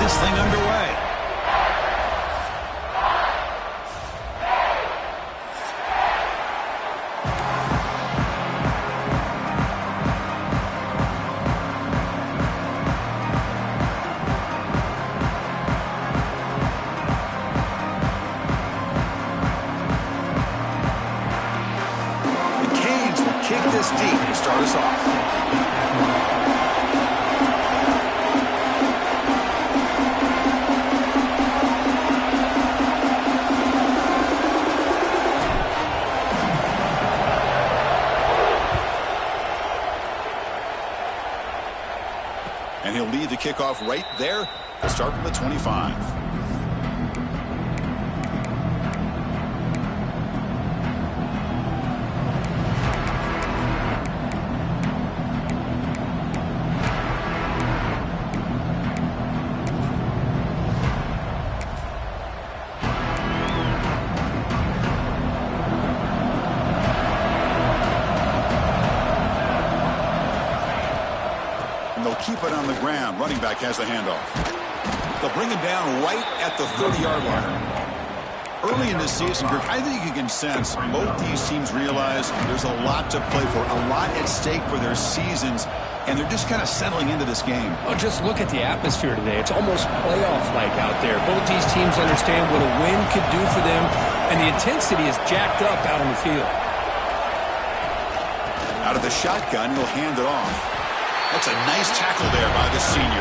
this thing underway. Kick this deep to start us off. And he'll lead the kickoff right there to start from the 25. Keep it on the ground. Running back has the handoff. They'll bring him down right at the 30-yard line. Early in this season, Kirk, I think you can sense both these teams realize there's a lot to play for, a lot at stake for their seasons, and they're just kind of settling into this game. Oh, just look at the atmosphere today. It's almost playoff-like out there. Both these teams understand what a win could do for them, and the intensity is jacked up out on the field. Out of the shotgun, he'll hand it off. That's a nice tackle there by the senior.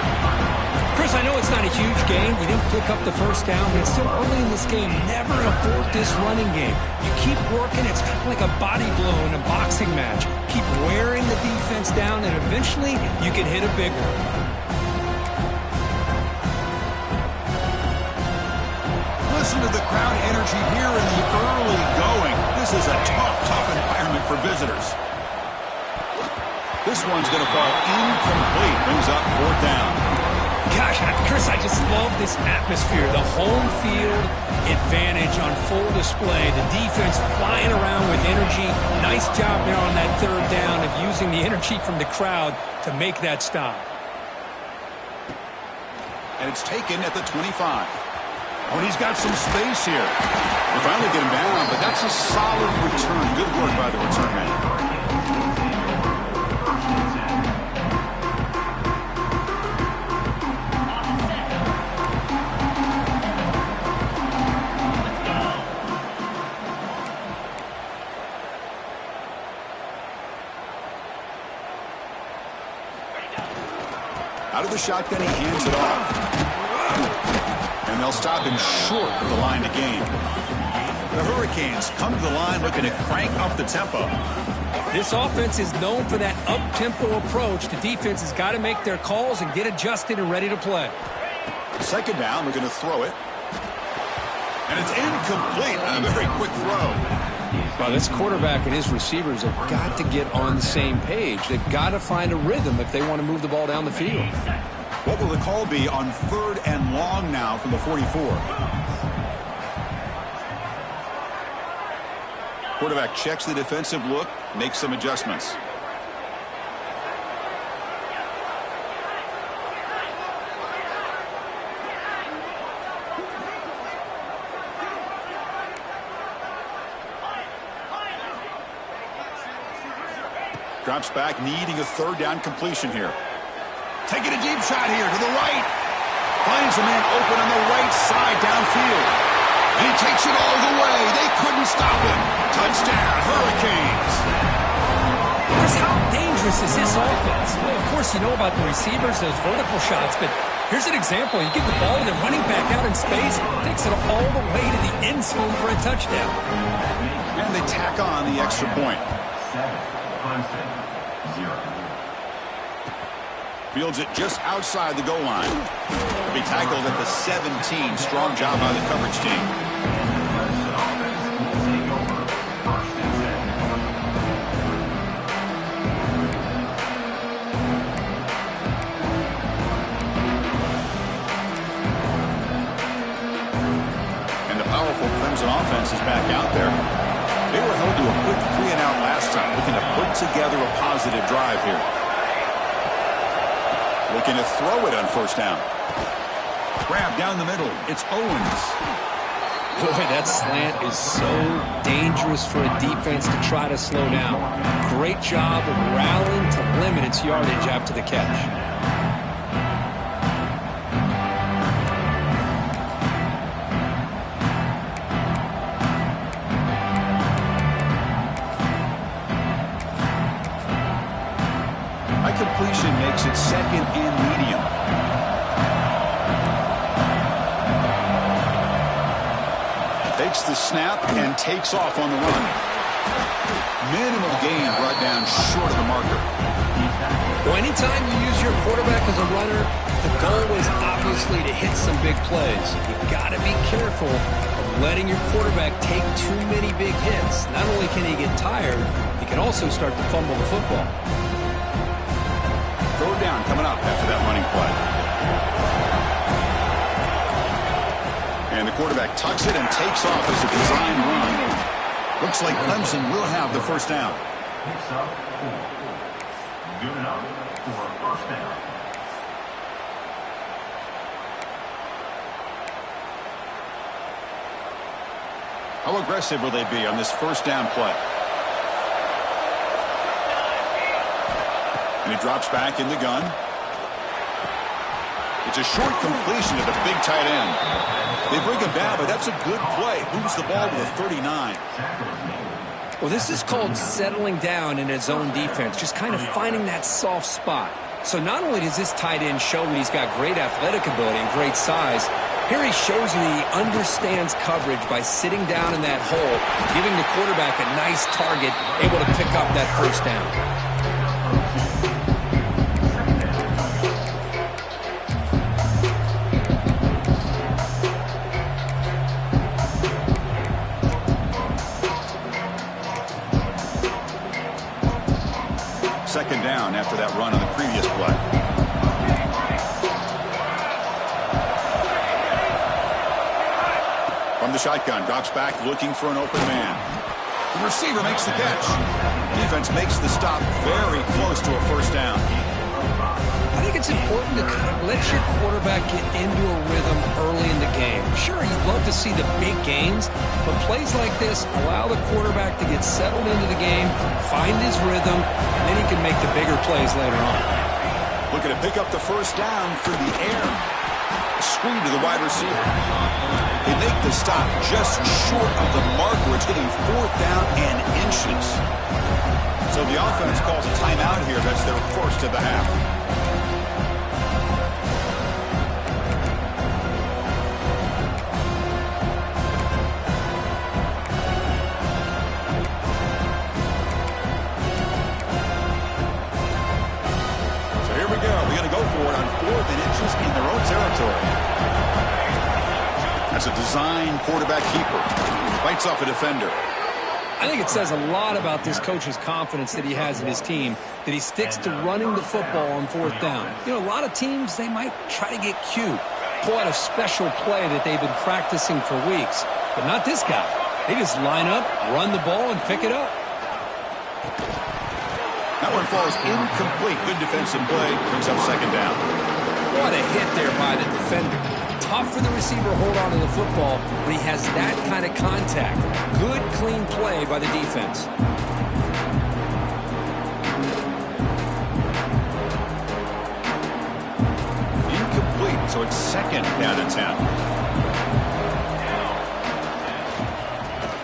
Chris, I know it's not a huge game. We didn't pick up the first down, but it's still early in this game. Never abort this running game. You keep working. It's kind of like a body blow in a boxing match. Keep wearing the defense down, and eventually you can hit a big one. Listen to the crowd energy here in the early going. This is a tough environment for visitors. This one's going to fall incomplete. Brings up 4th down. Gosh, Chris, I just love this atmosphere. The home field advantage on full display. The defense flying around with energy. Nice job there on that 3rd down of using the energy from the crowd to make that stop. And it's taken at the 25. Oh, and he's got some space here. They finally get him down, but that's a solid return. Good work by the return man. Out of the shotgun, he hands it off. And they'll stop him short of the line to gain. The Hurricanes come to the line looking to crank up the tempo. This offense is known for that up-tempo approach. The defense has got to make their calls and get adjusted and ready to play. 2nd down, we're going to throw it. And it's incomplete. A very quick throw. Well, this quarterback and his receivers have got to get on the same page. They've got to find a rhythm if they want to move the ball down the field. What will the call be on 3rd and long now from the 44? Quarterback checks the defensive look, makes some adjustments. Drops back, needing a 3rd down completion here. Taking a deep shot here to the right. Finds a man open on the right side downfield. And he takes it all the way. They couldn't stop him. Touchdown, Hurricanes. Chris, how dangerous is this offense? Well, of course, you know about the receivers, those vertical shots, but here's an example. You give the ball to the running back out in space, takes it all the way to the end zone for a touchdown. And they tack on the extra point. Fields it just outside the goal line. He'll be tackled at the 17. Strong job by the coverage team. And the powerful Clemson offense is back out there. They were held to a quick 3-and-out last time, looking to put together a positive drive here. Looking to throw it on 1st down. Grab down the middle. It's Owens. Boy, that slant is so dangerous for a defense to try to slow down. Great job of rallying to limit its yardage after the catch. Completion makes it second and medium. Takes the snap and takes off on the run. Minimal gain brought down short of the marker. Well, anytime you use your quarterback as a runner, the goal is obviously to hit some big plays. You've got to be careful of letting your quarterback take too many big hits. Not only can he get tired, he can also start to fumble the football. Third down coming up after that running play. And the quarterback tucks it and takes off as a design run. Looks like Clemson will have the first down. Picks up 4. Good enough for a first down. How aggressive will they be on this first down play? And he drops back in the gun. It's a short completion to the big tight end. They bring him down, but that's a good play. Moves the ball to the 39. Well, this is called settling down in his own defense, just kind of finding that soft spot. So not only does this tight end show that he's got great athletic ability and great size, here he shows that he understands coverage by sitting down in that hole, giving the quarterback a nice target, able to pick up that first down. Second down after that run on the previous play. From the shotgun, drops back looking for an open man. The receiver makes the catch. Defense makes the stop very close to a first down. I think it's important to kind of let your quarterback get into a rhythm early in the game. Sure, you'd love to see the big gains, but plays like this allow the quarterback to get settled into the game, find his rhythm, and then he can make the bigger plays later on. Looking to pick up the first down through the air. A screen to the wide receiver. They make the stop just short of the marker. It's getting fourth down and inches. So the offense calls a timeout here. That's their first of the half. In their own territory. That's a design quarterback keeper. Bites off a defender. I think it says a lot about this coach's confidence that he has in his team, that he sticks to running the football on fourth down. You know, a lot of teams, they might try to get cute, pull out a special play that they've been practicing for weeks, but not this guy. They just line up, run the ball, and pick it up. That one falls incomplete. Good defensive play. Brings up second down. What a hit there by the defender. Tough for the receiver to hold on to the football when he has that kind of contact. Good, clean play by the defense. Incomplete, so it's second down and 10.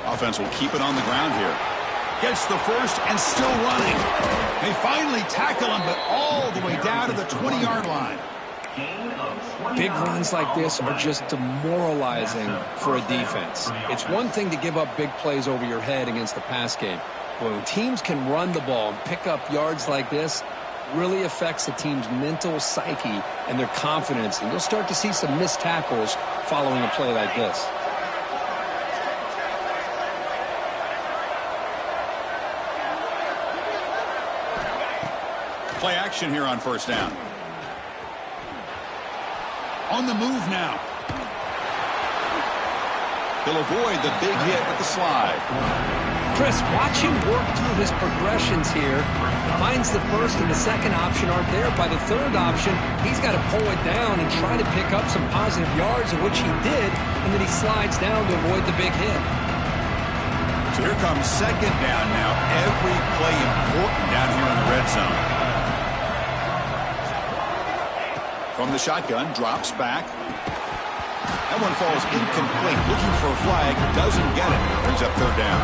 Offense will keep it on the ground here. Gets the first and still running. They finally tackle him, but all the way down to the 20-yard line. Big runs like this are just demoralizing for a defense. It's one thing to give up big plays over your head against the pass game. But when teams can run the ball and pick up yards like this, it really affects the team's mental psyche and their confidence. And you'll start to see some missed tackles following a play like this. Play action here on first down. On the move now. He'll avoid the big hit with the slide. Chris, watch him work through his progressions here. Finds the first and the second option aren't there. By the third option, he's got to pull it down and try to pick up some positive yards, of which he did, and then he slides down to avoid the big hit. So here comes second down now. Every play important down here in the red zone. From the shotgun, drops back. That one falls incomplete. Looking for a flag, doesn't get it. Brings up third down.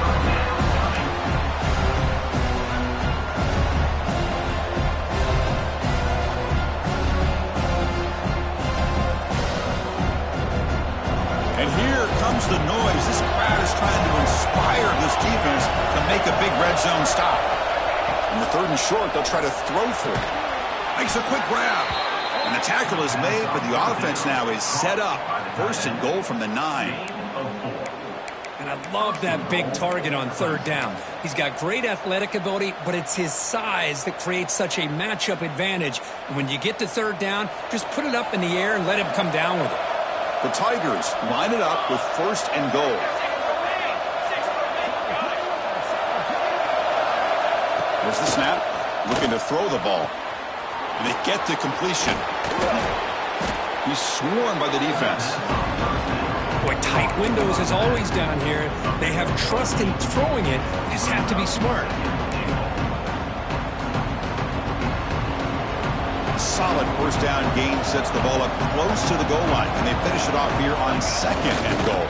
And here comes the noise. This crowd is trying to inspire this defense to make a big red zone stop. In the third and short, they'll try to throw for it. Makes a quick grab. And the tackle is made, but the offense now is set up. First and goal from the 9. And I love that big target on third down. He's got great athletic ability, but it's his size that creates such a matchup advantage. And when you get to third down, just put it up in the air and let him come down with it. The Tigers line it up with first and goal. There's the snap. Looking to throw the ball. And they get the completion. He's swarmed by the defense. Boy, tight windows as always down here. They have trust in throwing it. You just have to be smart. Solid first down gain sets the ball up close to the goal line. And they finish it off here on second and goal.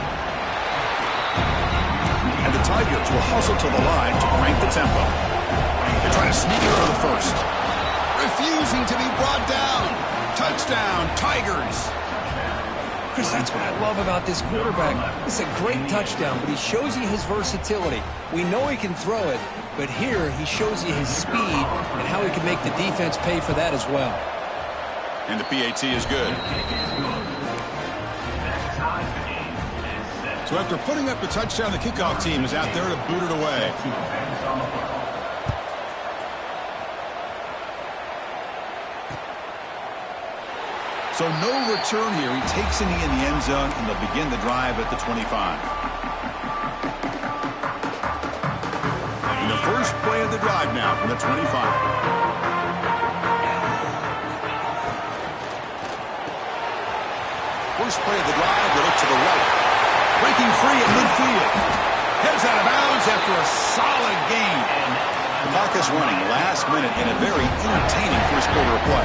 And the Tigers will hustle to the line to crank the tempo. They're trying to sneak it for the first. Refusing to be brought down. Touchdown, Tigers. Chris, that's what I love about this quarterback. It's a great touchdown, but he shows you his versatility. We know he can throw it, but here he shows you his speed and how he can make the defense pay for that as well. And the PAT is good. So after putting up the touchdown, the kickoff team is out there to boot it away. So no return here. He takes a knee in the end zone, and they'll begin the drive at the 25. And the first play of the drive now from the 25. First play of the drive, they look to the right. Breaking free at midfield. Heads out of bounds after a solid gain. The clock is running last minute in a very entertaining first quarter of play.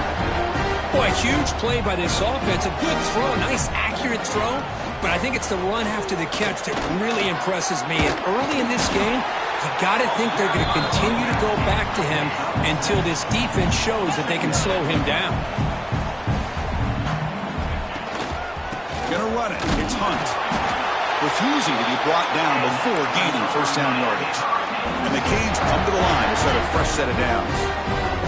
Boy, huge play by this offense. A good throw, nice accurate throw. But I think it's the run after the catch that really impresses me. And early in this game, you got to think they're going to continue to go back to him until this defense shows that they can slow him down. Gonna run it. It's Hunt. Refusing to be brought down before gaining first down yardage. And the Canes come to the line to set a fresh set of downs.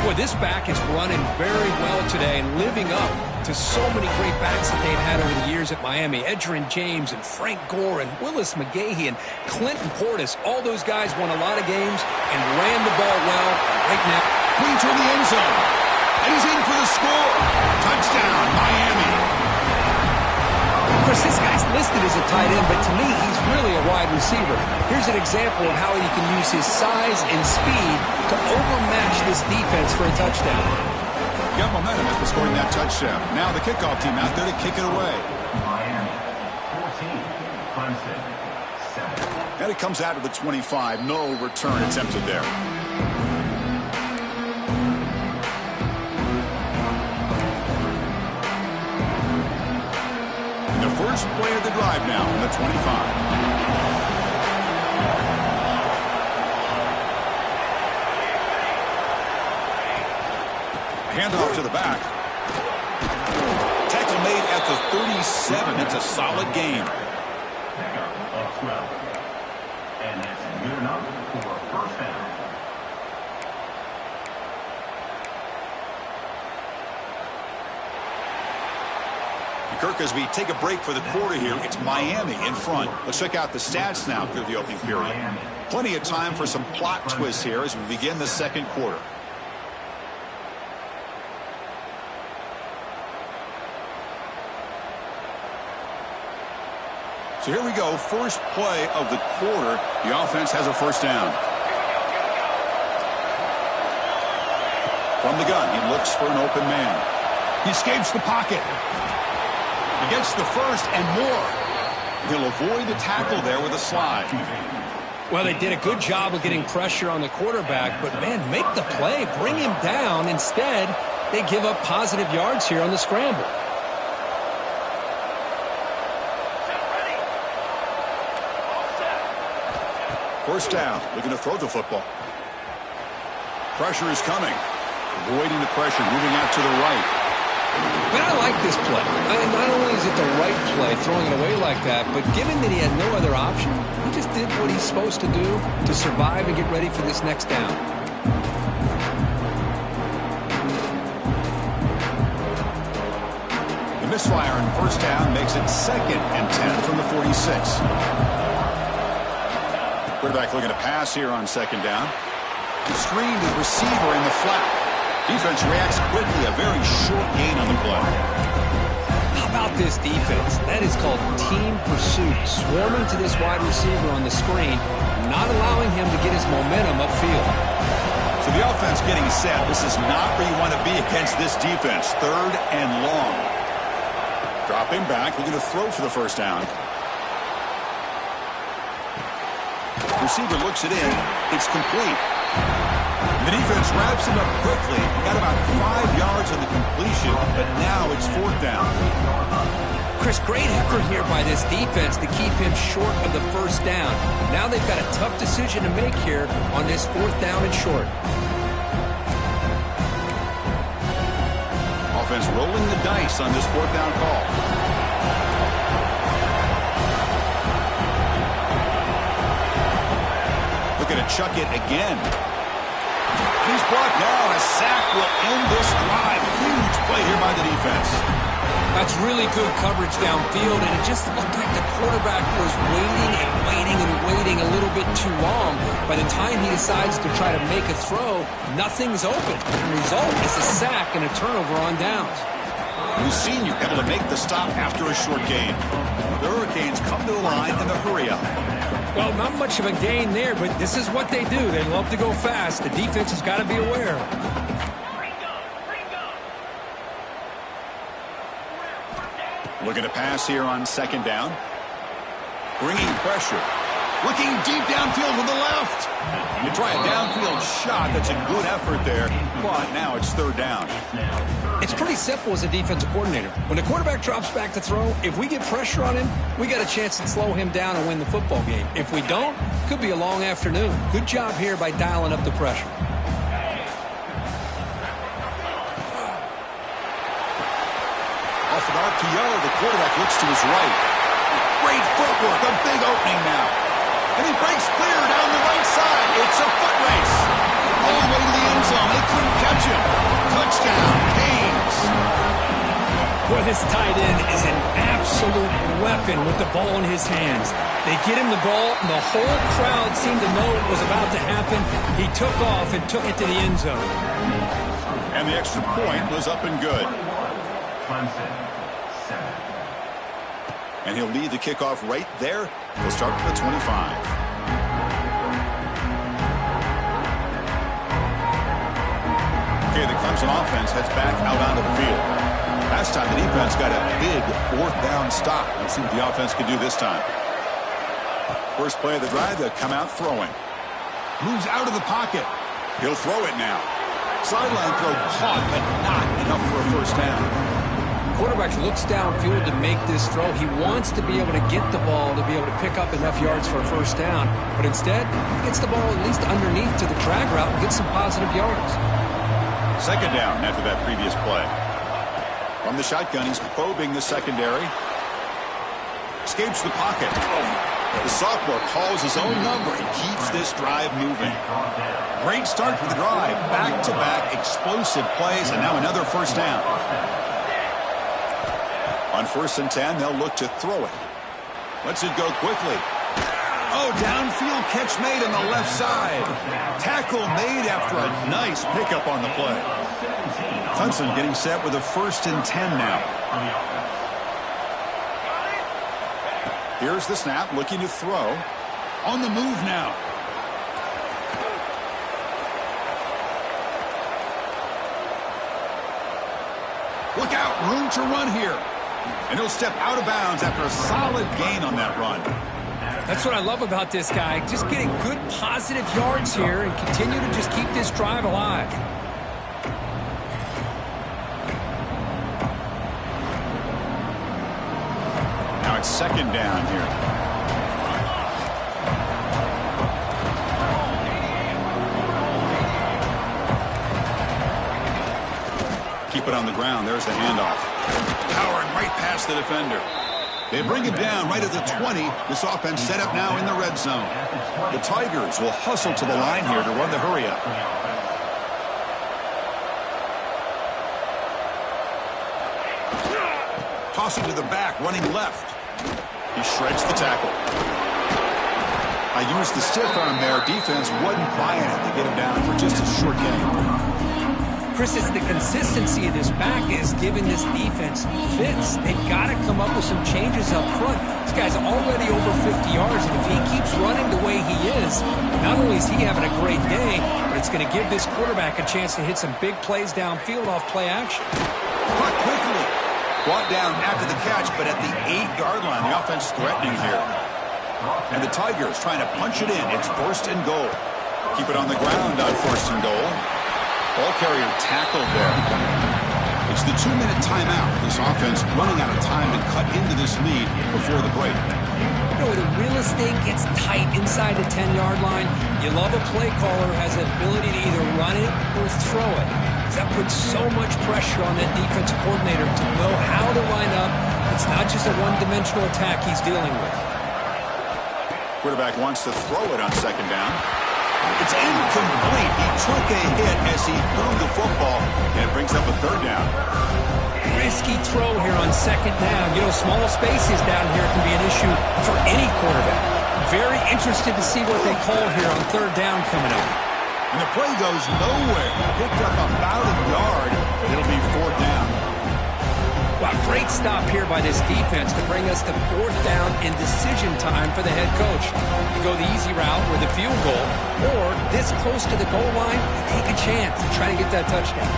Boy, this back is running very well today and living up to so many great backs that they've had over the years at Miami. Edgerrin James and Frank Gore and Willis McGahee and Clinton Portis. All those guys won a lot of games and ran the ball well. Right now, Queen toward the end zone. And he's in for the score. Touchdown, Miami. Of course, this guy's listed as a tight end, but to me, he's really a wide receiver. Here's an example of how he can use his size and speed to overmatch this defense for a touchdown. Got momentum after scoring that touchdown. Now the kickoff team out there to kick it away. Miami, 14, Clemson, 7. And it comes out of the 25. No return attempted there. The first play of the drive now from the 25. Handoff to the back. Tackle made at the 37. It's a solid game. Pickup of 12. And that's good enough for a first down. Kirk, as we take a break for the quarter here, it's Miami in front. Let's check out the stats now through the opening period. Plenty of time for some plot twists here as we begin the second quarter. So here we go, first play of the quarter. The offense has a first down. From the gun, he looks for an open man. He escapes the pocket. He gets the first and more. He'll avoid the tackle there with a slide. Well, they did a good job of getting pressure on the quarterback, but, man, make the play. Bring him down. Instead, they give up positive yards here on the scramble. First down, looking to throw the football. Pressure is coming. Avoiding the pressure, moving out to the right. Man, I like this play. Not only is it the right play, throwing it away like that, but given that he had no other option, he just did what he's supposed to do to survive and get ready for this next down. The misfire on first down makes it 2nd and 10 from the 46. Quarterback looking to pass here on 2nd down. Screen to the receiver in the flat. Defense reacts quickly. A very short gain on the play. How about this defense? That is called team pursuit. Swarming to this wide receiver on the screen, not allowing him to get his momentum upfield. So the offense getting set. This is not where you want to be against this defense. 3rd and long. Dropping back. Looking to throw for the first down. Receiver looks it in. It's complete. The defense wraps him up quickly. Got about 5 yards on the completion, but now it's 4th down. Chris, great effort here by this defense to keep him short of the first down. Now they've got a tough decision to make here on this 4th down and short. Offense rolling the dice on this 4th down call. Looking to chuck it again. He's brought down. A sack will end this drive. Huge play here by the defense. That's really good coverage downfield, and it just looked like the quarterback was waiting and waiting and waiting a little bit too long. By the time he decides to try to make a throw, nothing's open. The result is a sack and a turnover on downs. We've seen you able to make the stop after a short gain. The Hurricanes come to the line in the hurry up. Well, not much of a gain there, but this is what they do. They love to go fast. The defense has got to be aware. Looking to pass here on 2nd down. Bringing pressure. Looking deep downfield to the left. You try a downfield shot. That's a good effort there. But now it's 3rd down. It's pretty simple as a defensive coordinator. When the quarterback drops back to throw, if we get pressure on him, we got a chance to slow him down and win the football game. If we don't, could be a long afternoon. Good job here by dialing up the pressure. Off an RPO, the quarterback looks to his right. Great footwork, a big opening now. And he breaks clear down the right side. It's a foot race. All the way to the end zone. They couldn't catch him. Touchdown, Canes. Boy, this tight end is an absolute weapon with the ball in his hands. They get him the ball, and the whole crowd seemed to know it was about to happen. He took off and took it to the end zone. And the extra point was up and good. Clemson, 7. And he'll lead the kickoff right there. He'll start with the 25. Okay, the Clemson offense heads back out onto the field. Last time the defense got a big 4th down stop. Let's see what the offense can do this time. First play of the drive, they'll come out throwing. Moves out of the pocket. He'll throw it now. Sideline throw caught, but not enough for a first down. Quarterback looks downfield to make this throw. He wants to be able to get the ball to be able to pick up enough yards for a first down. But instead, he gets the ball at least underneath to the drag route and gets some positive yards. 2nd down after that previous play. From the shotgun, he's probing the secondary. Escapes the pocket. The sophomore calls his own number and keeps this drive moving. Great start for the drive. Back-to-back explosive plays, and now another first down. On 1st and 10, they'll look to throw it. Lets it go quickly. Oh, downfield catch made on the left side. Tackle made after a nice pickup on the play. Clemson getting set with a 1st and 10 now. Here's the snap, looking to throw. On the move now. Look out, room to run here. And he'll step out of bounds after a solid gain on that run. That's what I love about this guy. Just getting good positive yards here and continue to just keep this drive alive. Now it's second down here. Keep it on the ground. There's the handoff. Powering right past the defender. They bring him down right at the 20. This offense set up now in the red zone. The Tigers will hustle to the line here to run the hurry up. Tossing to the back, running left. He shreds the tackle. I used the stiff arm there. Defense wasn't buying it to get him down for just a short game. Chris, it's the consistency of this back is giving this defense fits. They've got to come up with some changes up front. This guy's already over 50 yards, and if he keeps running the way he is, not only is he having a great day, but it's going to give this quarterback a chance to hit some big plays downfield off play action. Caught quickly. Brought down after the catch, but at the 8-yard line, the offense threatening here. And the Tigers trying to punch it in. It's first and goal. Keep it on the ground on first and goal. Ball carrier tackled there. It's the 2-minute timeout. This offense running out of time to cut into this lead before the break. You know, when the real estate gets tight inside the 10-yard line, you love a play caller who has the ability to either run it or throw it. That puts so much pressure on that defensive coordinator to know how to line up. It's not just a one-dimensional attack he's dealing with. Quarterback wants to throw it on second down. It's incomplete. He took a hit as he threw the football, and it brings up a third down. Risky throw here on second down. You know, small spaces down here can be an issue for any quarterback. Very interested to see what they call here on third down coming up. And the play goes nowhere. Picked up about a yard, but it'll be fourth down. Wow, great stop here by this defense to bring us to fourth down and decision time for the head coach. You go the easy route with a field goal, or this close to the goal line, take a chance and try to get that touchdown.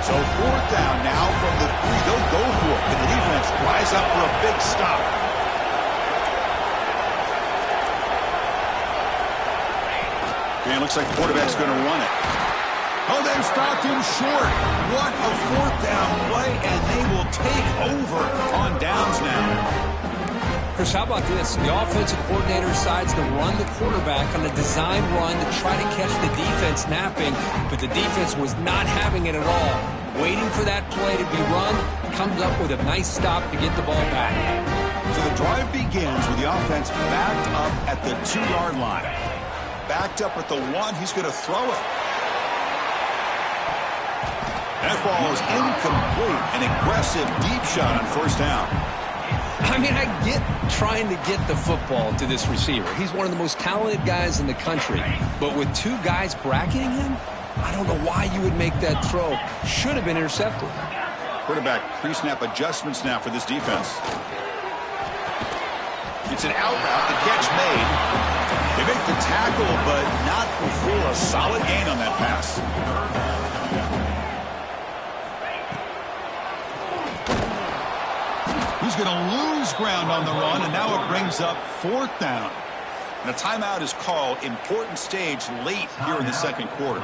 So fourth down now from the 3. They'll go for it, and the defense rise up for a big stop. And it looks like the quarterback's going to run it. Oh, they've stopped him short. What a fourth down play, and they will take over on downs now. Chris, how about this? The offensive coordinator decides to run the quarterback on a design run to try to catch the defense napping, but the defense was not having it at all. Waiting for that play to be run, comes up with a nice stop to get the ball back. So the drive begins with the offense backed up at the 2-yard line. Backed up at the 1, he's going to throw it. That ball is incomplete. An aggressive deep shot on first down. I mean, I get trying to get the football to this receiver. He's one of the most talented guys in the country. But with 2 guys bracketing him, I don't know why you would make that throw. Should have been intercepted. Quarterback pre-snap adjustments now for this defense. It's an out route. The catch made. They make the tackle, but not before a solid gain on that pass. He's going to lose ground on the run, and now it brings up fourth down. And a timeout is called. Important stage late here in the second quarter.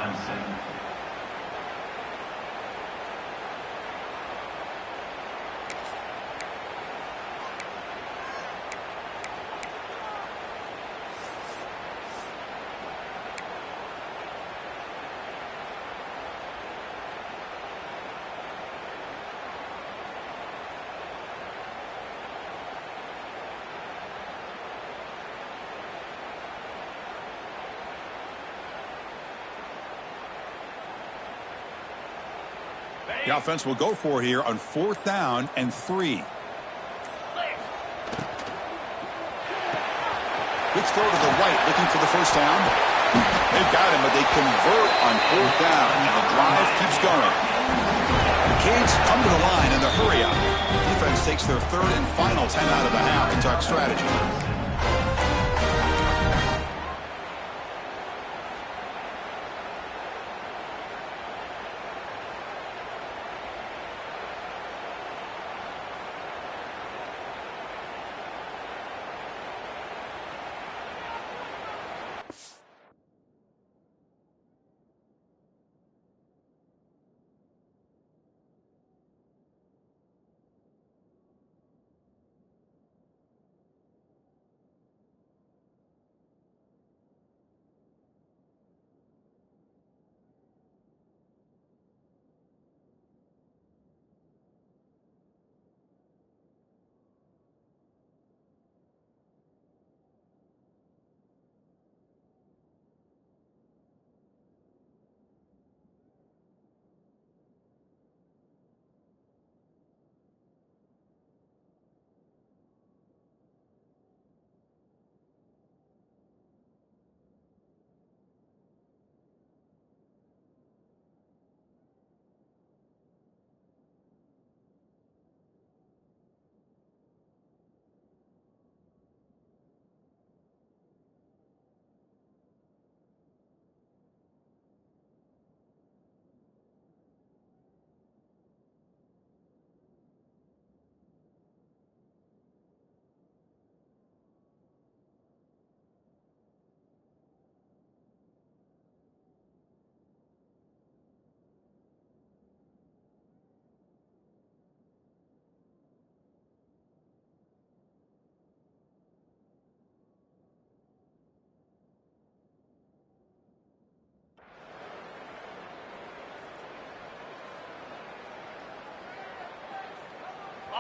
The offense will go for here on fourth down and 3. Quick throw to the right, looking for the first down. They've got him, but they convert on fourth down, and the drive keeps going. Canes come to the line in the hurry-up. Defense takes their third and final timeout of the half and talk strategy.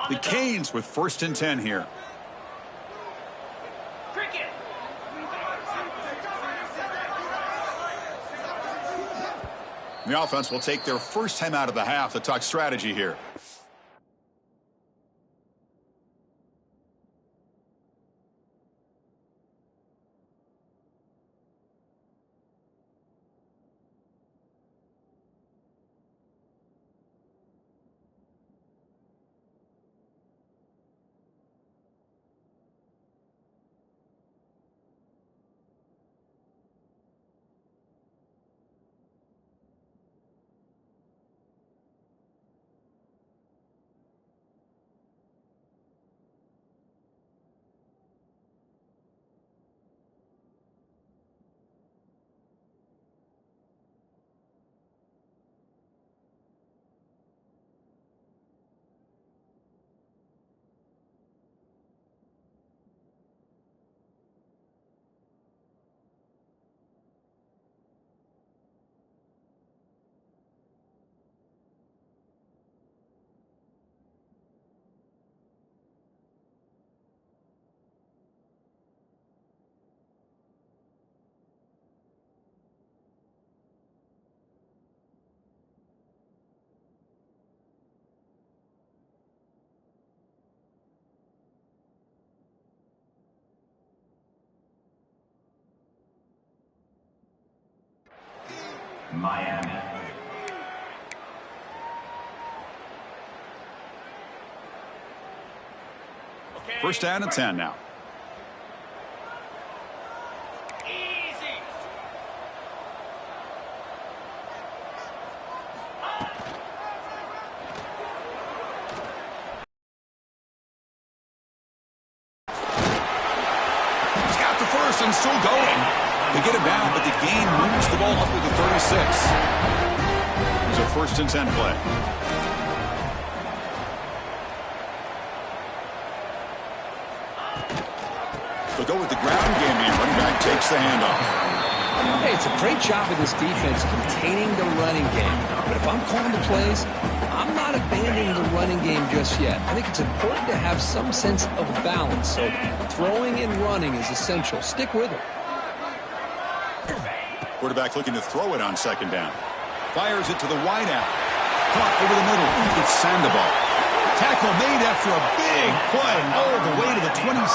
The Canes with 1st and 10 here. The offense will take their first time out of the half to talk strategy here. Miami. First down and 10 now. He's got the first and still going. They get it down, but the gain moves the ball up to the 36. It's a 1st and 10 play. They'll go with the ground game here. Running back takes the handoff. Hey, it's a great job of this defense containing the running game. But if I'm calling the plays, I'm not abandoning the running game just yet. I think it's important to have some sense of balance. So throwing and running is essential. Stick with it. Quarterback looking to throw it on 2nd down. Fires it to the wide out. Caught over the middle. It's Sandoval. Tackle made after a big play all the way to the 27.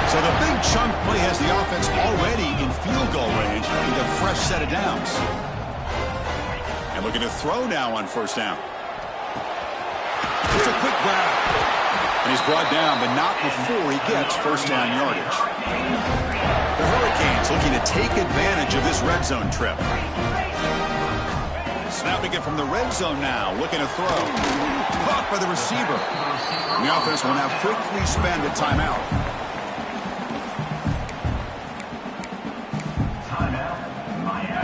So the big chunk play has the offense already in field goal range with a fresh set of downs. And Looking to throw now on first down. It's a quick grab. And he's brought down, but not before he gets first down yardage. The Hurricanes looking to take advantage of this red zone trip. Snapping it from the red zone now, looking to throw. Caught by the receiver. The offense will now quickly spend a timeout.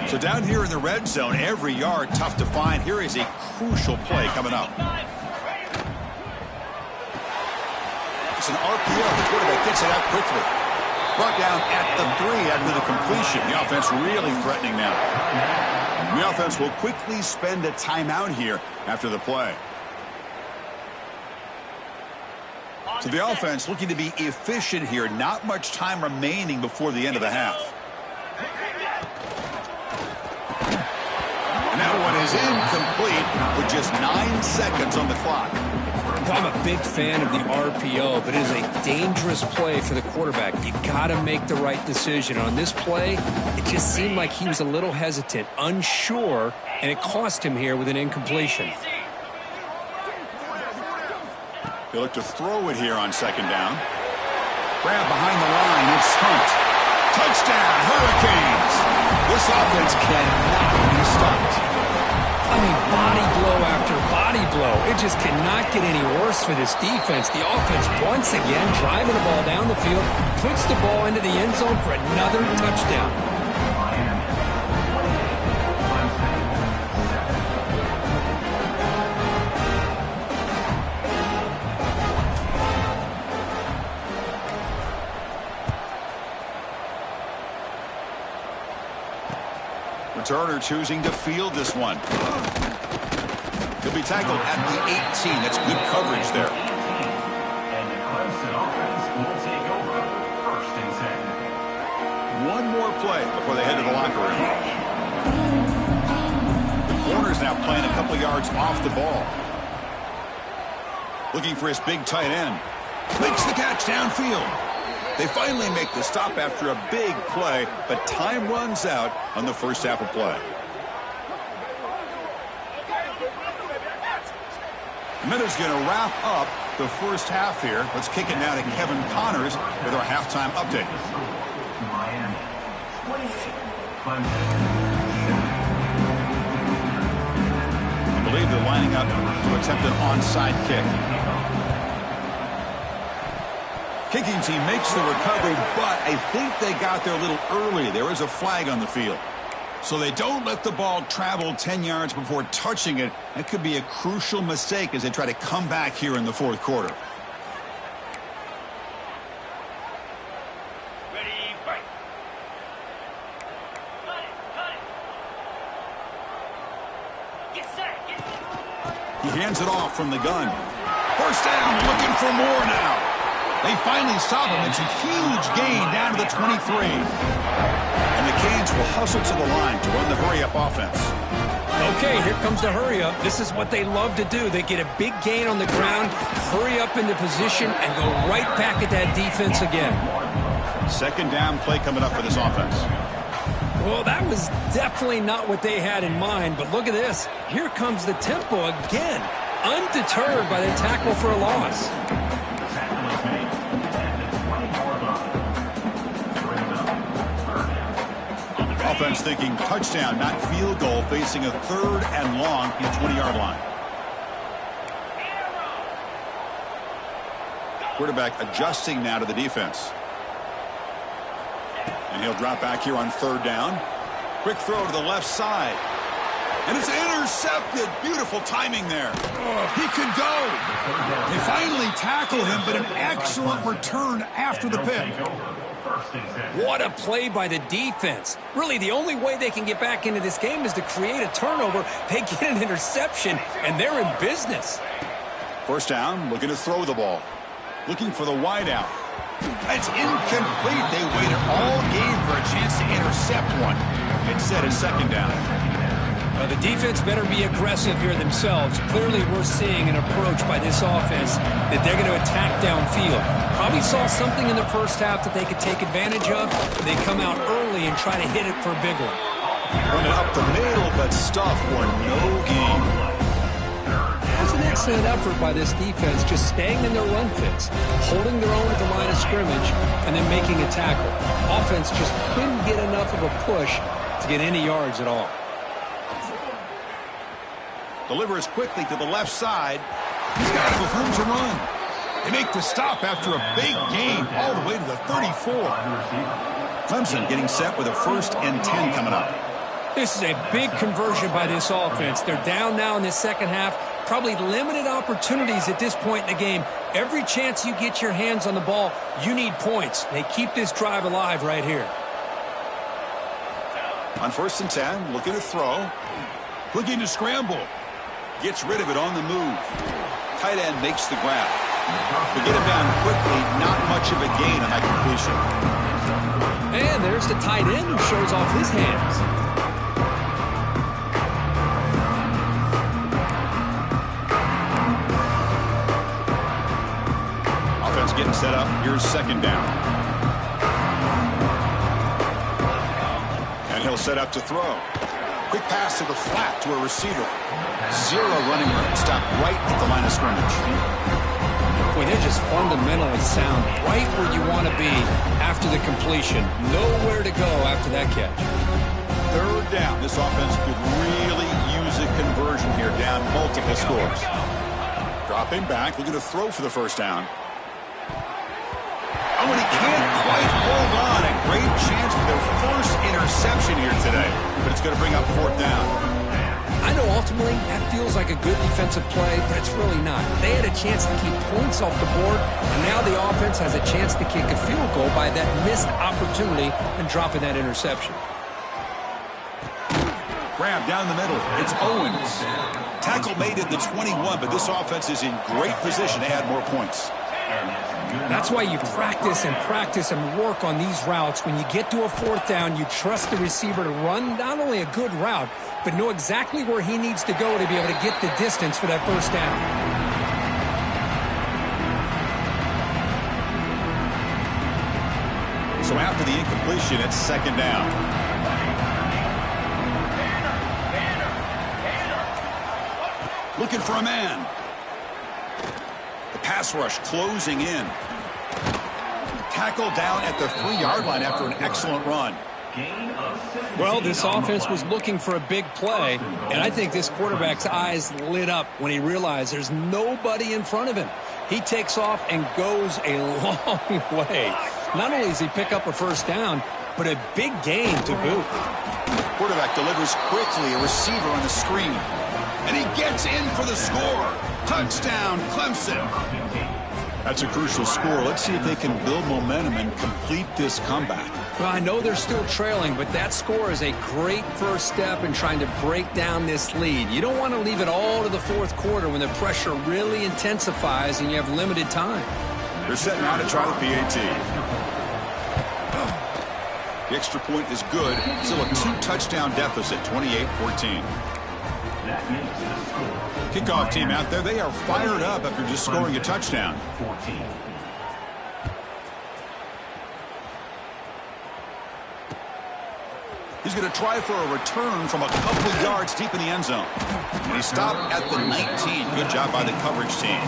So down here in the red zone, every yard tough to find. Here is a crucial play coming up. It's an RPO. The quarterback gets it out quickly. Brought down at the 3 after the completion. The offense really threatening now. The offense will quickly spend a timeout here after the play. So the offense looking to be efficient here. Not much time remaining before the end of the half. And that one is incomplete with just 9 seconds on the clock. I'm a big fan of the RPO, but it is a dangerous play for the quarterback. You got to make the right decision. On this play, it just seemed like he was a little hesitant, unsure, and it cost him here with an incompletion. They look to throw it here on second down. Grab behind the line. It's stumped. Touchdown, Hurricanes. This offense cannot be stopped. I mean, body blow after body blow. It just cannot get any worse for this defense. The offense, once again, driving the ball down the field, puts the ball into the end zone for another touchdown. Returner choosing to field this one. He'll be tackled at the 18. That's good coverage there. And the Clemson offense will take over first and 10. One more play before they head to the locker room. The corner's now playing a couple yards off the ball. Looking for his big tight end. Makes the catch downfield. They finally make the stop after a big play, but time runs out on the first half of play. The minute's going to wrap up the first half here. Let's kick it now to Kevin Connors with our halftime update. Miami 28, Clemson. I believe they're lining up to attempt an onside kick. Kicking team makes the recovery, but I think they got there a little early. There is a flag on the field. So they don't let the ball travel 10 yards before touching it. That could be a crucial mistake as they try to come back here in the fourth quarter. Ready, fight. Get set, get set. He hands it off from the gun. First down, looking for more now. They finally stop him. It's a huge gain down to the 23. And the Canes will hustle to the line to run the hurry-up offense. Okay, here comes the hurry-up. This is what they love to do. They get a big gain on the ground, hurry up into position, and go right back at that defense again. Second down play coming up for this offense. Well, that was definitely not what they had in mind, but look at this. Here comes the tempo again, undeterred by the tackle for a loss. Offense thinking touchdown, not field goal, facing a third and long in the 20-yard line. Quarterback adjusting now to the defense. And he'll drop back here on third down. Quick throw to the left side. And it's intercepted. Beautiful timing there. He could go. They finally tackle him, but an excellent return after the pick. What a play by the defense. Really, the only way they can get back into this game is to create a turnover. They get an interception, and they're in business. First down, looking to throw the ball. Looking for the wideout. It's incomplete. They waited all game for a chance to intercept one. Instead, it's second down. The defense better be aggressive here themselves. Clearly, we're seeing an approach by this offense that they're going to attack downfield. Probably saw something in the first half that they could take advantage of. They come out early and try to hit it for a big one. Run it up the middle, but stuff for no gain. It was an excellent effort by this defense, just staying in their run fits, holding their own at the line of scrimmage, and then making a tackle. Offense just couldn't get enough of a push to get any yards at all. Delivers quickly to the left side. He's got room to run. They make the stop after a big gain all the way to the 34. Clemson getting set with a 1st and 10 coming up. This is a big conversion by this offense. They're down now in the second half. Probably limited opportunities at this point in the game. Every chance you get your hands on the ball, you need points. They keep this drive alive right here. On 1st and 10, looking to throw. Looking to scramble. Gets rid of it on the move. Tight end makes the grab. To get him down quickly, not much of a gain on that completion. And there's the tight end who shows off his hands. Offense getting set up. Here's 2nd down. And he'll set up to throw. Quick pass to the flat to a receiver. 0 running room. Stopped right at the line of scrimmage. Boy, they're just fundamentally sound, right where you want to be after the completion. Nowhere to go after that catch. 3rd down. This offense could really use a conversion here, down multiple scores. Dropping back, looking to throw for the 1st down. Oh, and he can't quite hold on. A great chance for their 1st interception here today, but it's going to bring up 4th down. I know ultimately that feels like a good defensive play, but it's really not. They had a chance to keep points off the board, and now the offense has a chance to kick a field goal by that missed opportunity and dropping that interception. Grab down the middle. It's Owens. Tackle made at the 21, but this offense is in great position to add more points. That's why you practice and work on these routes. When you get to a 4th down, you trust the receiver to run not only a good route, but know exactly where he needs to go to be able to get the distance for that 1st down. So after the incompletion, it's 2nd down. Looking for a man. The pass rush closing in. Tackle down at the 3-yard line after an excellent run. Well, this offense was looking for a big play, and I think this quarterback's eyes lit up when he realized there's nobody in front of him. He takes off and goes a long way. Not only does he pick up a 1st down, but a big gain to boot. Quarterback delivers quickly, a receiver on the screen. And he gets in for the score. Touchdown, Clemson. That's a crucial score. Let's see if they can build momentum and complete this comeback. Well, I know they're still trailing, but that score is a great first step in trying to break down this lead. You don't want to leave it all to the 4th quarter when the pressure really intensifies and you have limited time. They're set now to try the PAT. The extra point is good. Still a 2-touchdown deficit, 28-14. Kickoff team out there, they are fired up after just scoring a touchdown. He's going to try for a return from a couple of yards deep in the end zone. And he stopped at the 19. Good job by the coverage team.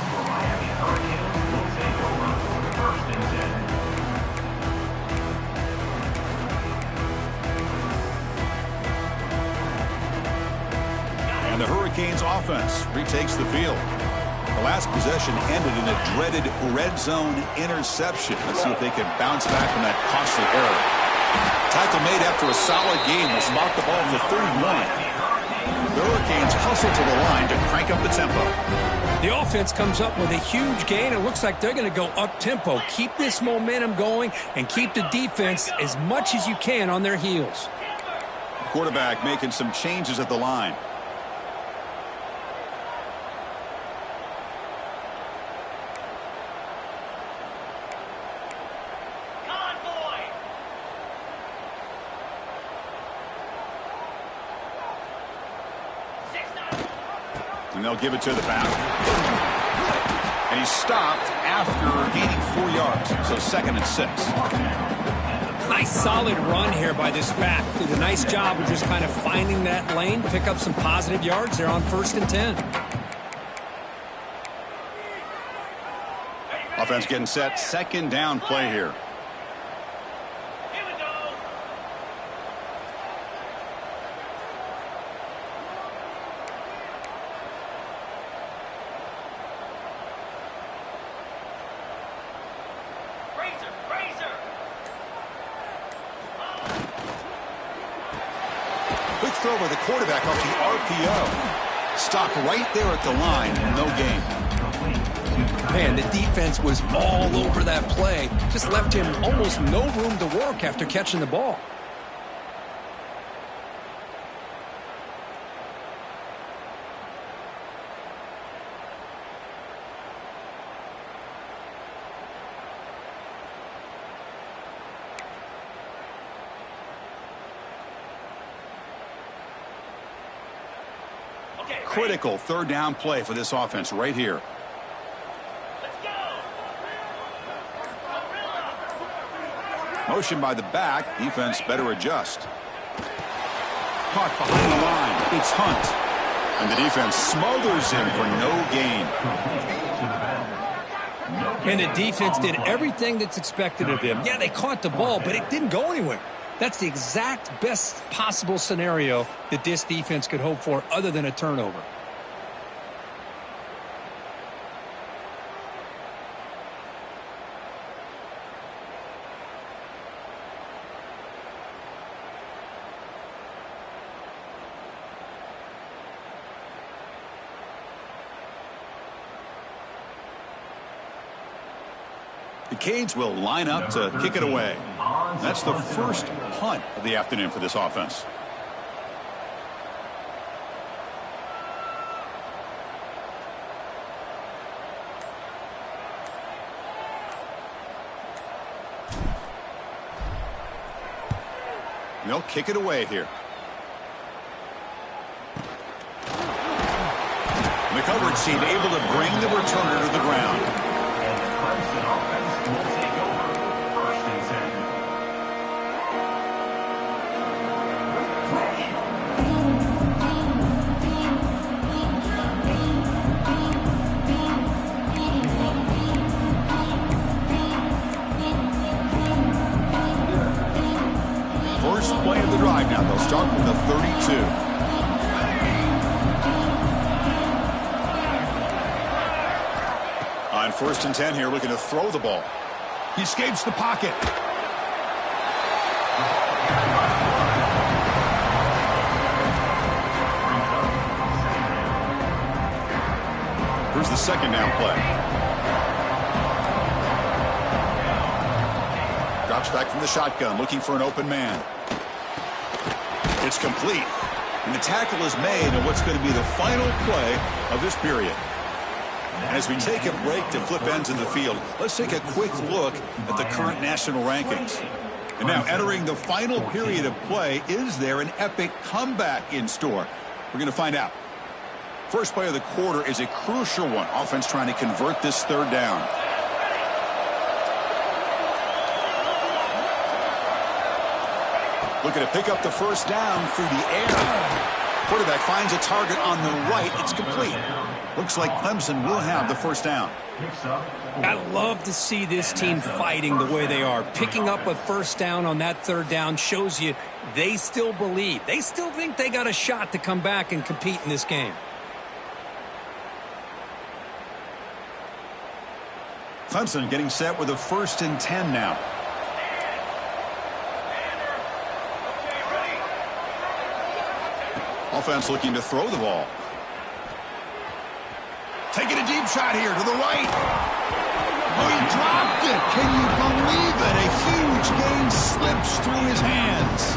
And the Hurricanes offense retakes the field. The last possession ended in a dreaded red zone interception. Let's see if they can bounce back from that costly error. Tackle made after a solid game will spot the ball for 31. The Hurricanes hustle to the line to crank up the tempo. The offense comes up with a huge gain. It looks like they're going to go up-tempo. Keep this momentum going and keep the defense as much as you can on their heels. The quarterback making some changes at the line. And they'll give it to the back. And he stopped after gaining 4 yards. So 2nd and 6. Nice solid run here by this back. Did a nice job of just kind of finding that lane, pick up some positive yards there on 1st and 10. Offense getting set. 2nd down play here. Here we go. Razor. Quick throw by the quarterback off the RPO. Stopped right there at the line. No gain. Man, the defense was all over that play. Just left him almost no room to work after catching the ball. Okay, Critical 3rd down play for this offense right here. let's go. Motion by the back. Defense better adjust. Caught behind the line. It's Hunt. And the defense smothers him for no gain. And the defense did everything that's expected of them. Yeah, they caught the ball, but it didn't go anywhere. That's the exact best possible scenario that this defense could hope for other than a turnover. The Canes will line up to kick it away. That's the first punt of the afternoon for this offense. They'll kick it away here. The coverage team able to bring the returner to the ground. And the Clemson offense will take over 1st and 10. First play of the drive now. They'll start from the 32. On 1st and 10 here, looking to throw the ball. He escapes the pocket. Here's the 2nd down play. Drops back from the shotgun, looking for an open man. It's complete. And the tackle is made on what's going to be the final play of this period. And as we take a break to flip ends in the field, let's take a quick look at the current national rankings. And now entering the final period of play, is there an epic comeback in store? We're going to find out. First play of the quarter is a crucial one. Offense trying to convert this 3rd down. Looking to pick up the 1st down through the air. Quarterback finds a target on the right. It's complete. Looks like Clemson will have the 1st down. I love to see this team fighting the way they are. Picking up a 1st down on that 3rd down shows you they still believe. They still think they got a shot to come back and compete in this game. Clemson getting set with a 1st and 10 now. Offense looking to throw the ball. Taking a deep shot here to the right. Oh, he dropped it. Can you believe it? A huge gain slips through his hands.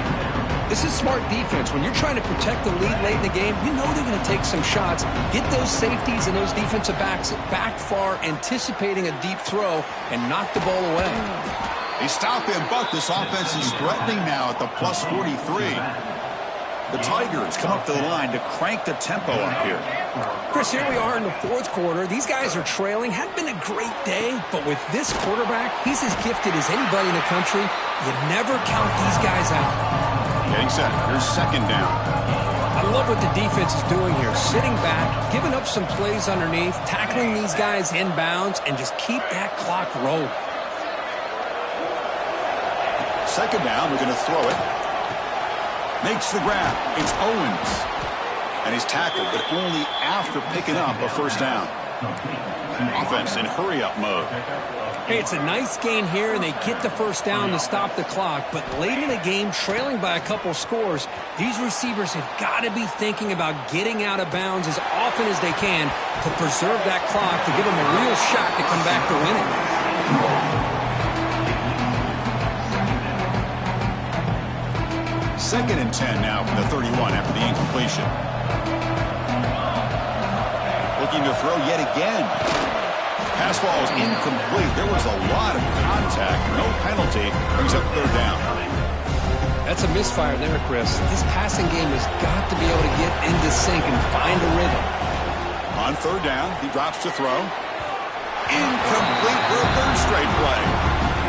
This is smart defense. When you're trying to protect the lead late in the game, you know they're going to take some shots, get those safeties and those defensive backs back far, anticipating a deep throw, and knock the ball away. They stop him, but this offense is threatening now at the plus 43. The Tigers come up to the line to crank the tempo up here. Chris, here we are in the fourth quarter. These guys are trailing. Hadn't been a great day, but with this quarterback, he's as gifted as anybody in the country. You never count these guys out. Getting set. Here's second down. I love what the defense is doing here. Sitting back, giving up some plays underneath, tackling these guys inbounds, and just keep that clock rolling. Second down, we're going to throw it. Makes the grab. It's Owens. And he's tackled, but only after picking up a first down. Offense in hurry-up mode. Hey, it's a nice gain here, and they get the first down to stop the clock. But late in the game, trailing by a couple scores, these receivers have got to be thinking about getting out of bounds as often as they can to preserve that clock, to give them a real shot to come back to win it. Second and 10 now from the 31 after the incompletion. Looking to throw yet again. Pass ball is incomplete. There was a lot of contact. No penalty. Brings up third down. That's a misfire there, Chris. This passing game has got to be able to get into sync and find a rhythm. On third down, he drops to throw. Incomplete for a third straight play.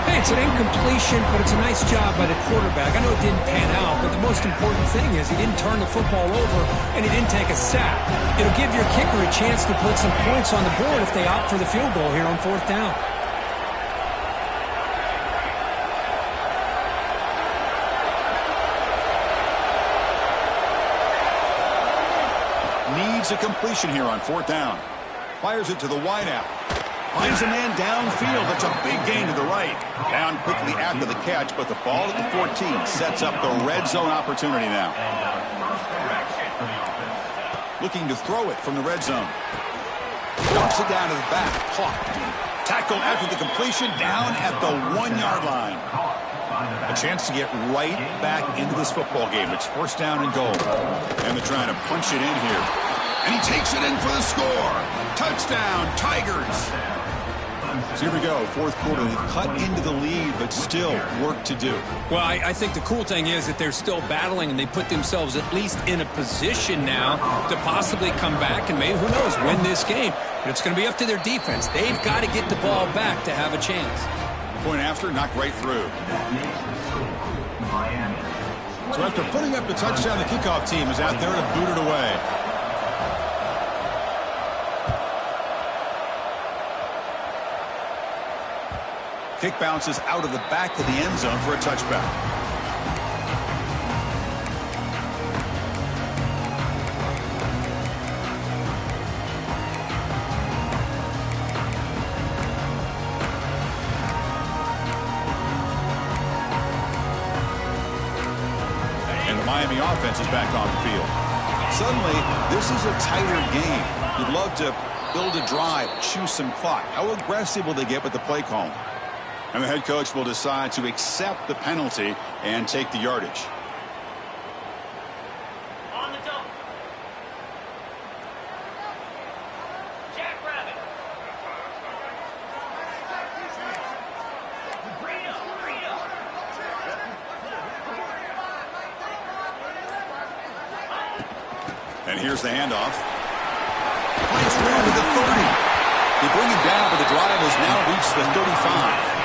Hey, it's an incompletion, but it's a nice job by the quarterback. I know it didn't pan out, but the most important thing is he didn't turn the football over and he didn't take a sack. It'll give your kicker a chance to put some points on the board if they opt for the field goal here on fourth down. Needs a completion here on fourth down. Fires it to the wideout. Finds a man downfield. That's a big gain to the right. Down quickly after the catch, but the ball at the 14 sets up the red zone opportunity now. Looking to throw it from the red zone. Dumps it down to the back. Caught. Tackle after the completion down at the 1-yard line. A chance to get right back into this football game. It's first down and goal. And they're trying to punch it in here. And he takes it in for the score. Touchdown, Tigers. So here we go, fourth quarter. They've cut into the lead, but still work to do. Well, I think the cool thing is that they're still battling, and they put themselves at least in a position now to possibly come back and maybe, who knows, win this game. But it's going to be up to their defense. They've got to get the ball back to have a chance. Point after, knocked right through. So after putting up the touchdown, the kickoff team is out there to boot it away. Kick bounces out of the back of the end zone for a touchback. And the Miami offense is back on the field. Suddenly, this is a tighter game. You'd love to build a drive, choose some clock. How aggressive will they get with the play call? And the head coach will decide to accept the penalty and take the yardage. On the double. Jackrabbit. Reno. And here's the handoff. Finds room to the 30. They bring him down, but the drive has now reached the 35.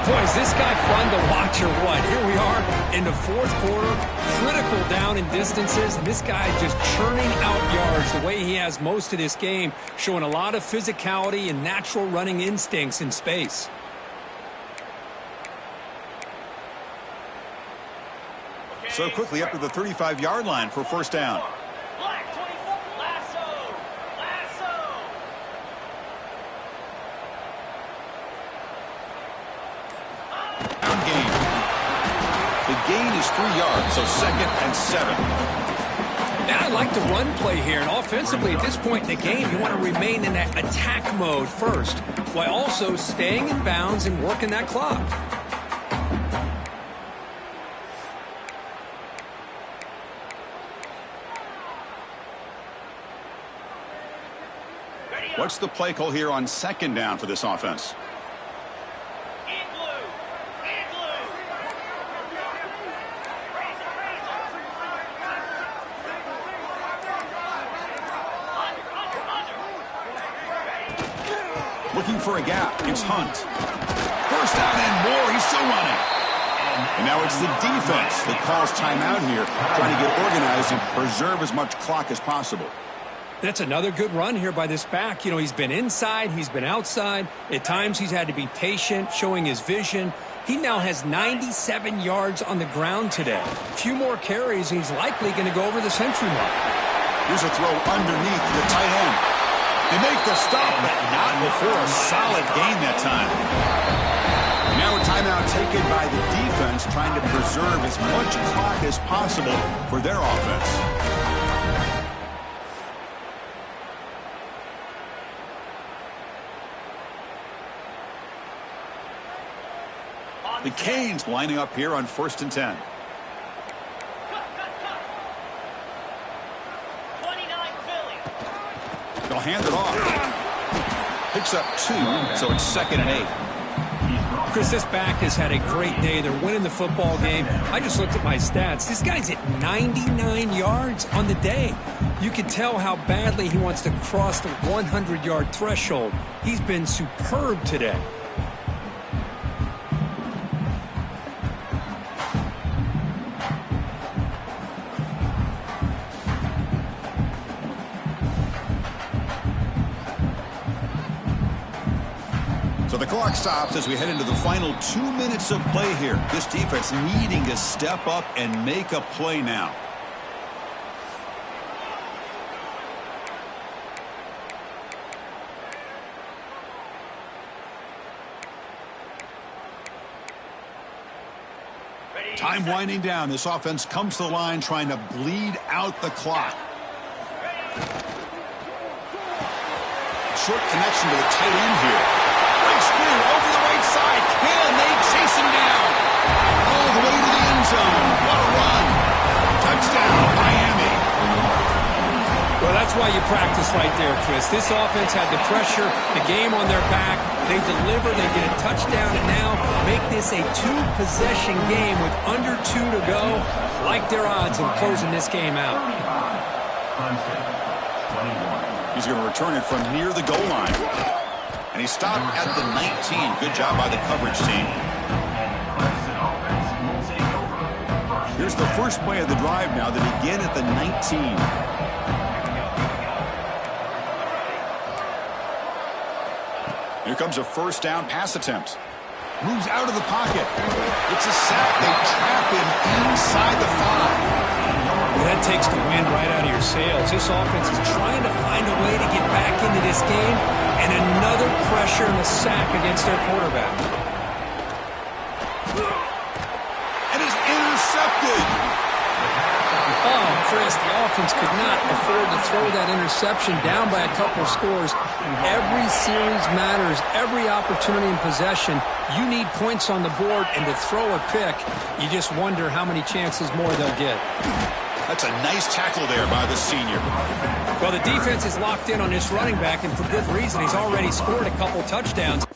Boy, is this guy fun to watch or what? Here we are in the fourth quarter, critical down in distances, and this guy just churning out yards the way he has most of this game, showing a lot of physicality and natural running instincts in space. So quickly up to the 35-yard line for first down. Black 24. Lasso. Down gain. The gain is 3 yards, so second and 7. Now I like the run play here, and offensively at this point in the game, you want to remain in that attack mode first, while also staying in bounds and working that clock. What's the play call here on second down for this offense? Looking for a gap. It's Hunt. First down and more. He's still running. And now it's the defense that calls timeout here, trying to get organized and preserve as much clock as possible. That's another good run here by this back. You know, he's been inside, he's been outside. At times he's had to be patient, showing his vision. He now has 97 yards on the ground today. A few more carries, and he's likely going to go over the century mark. Here's a throw underneath the tight end. They make the stop, but not before a solid gain that time. And now a timeout taken by the defense, trying to preserve as much clock as possible for their offense. The Canes lining up here on 1st and 10. 29 Philly. They'll hand it off. Picks up 2, so it's 2nd and 8. Chris, this back has had a great day. They're winning the football game. I just looked at my stats. This guy's at 99 yards on the day. You can tell how badly he wants to cross the 100-yard threshold. He's been superb today. So the clock stops as we head into the final 2 minutes of play here. This defense needing to step up and make a play now. Time winding down. This offense comes to the line trying to bleed out the clock. Short connection to the tight end here. Great screw over the right side. Can they chase him down? All the way to the end zone. What a run. Touchdown, Miami. Well, that's why you practice right there, Chris. This offense had the pressure, the game on their back. They deliver, they get a touchdown, and now make this a two-possession game with under 2 to go. Like their odds of closing this game out. He's going to return it from near the goal line. And he stopped at the 19. Good job by the coverage team. Here's the first play of the drive now. They begin at the 19. Here comes a first down pass attempt. Moves out of the pocket. It's a sack. They trap him inside the 5. Well, that takes the wind right out of your sails. This offense is trying to find a way to get back into this game, and another pressure and a sack against their quarterback. And it's intercepted. Oh, Chris, the offense could not afford to throw that interception down by a couple scores. Every series matters. Every opportunity in possession, you need points on the board, and to throw a pick, you just wonder how many chances more they'll get. That's a nice tackle there by the senior. Well, the defense is locked in on this running back, and for good reason. He's already scored a couple touchdowns.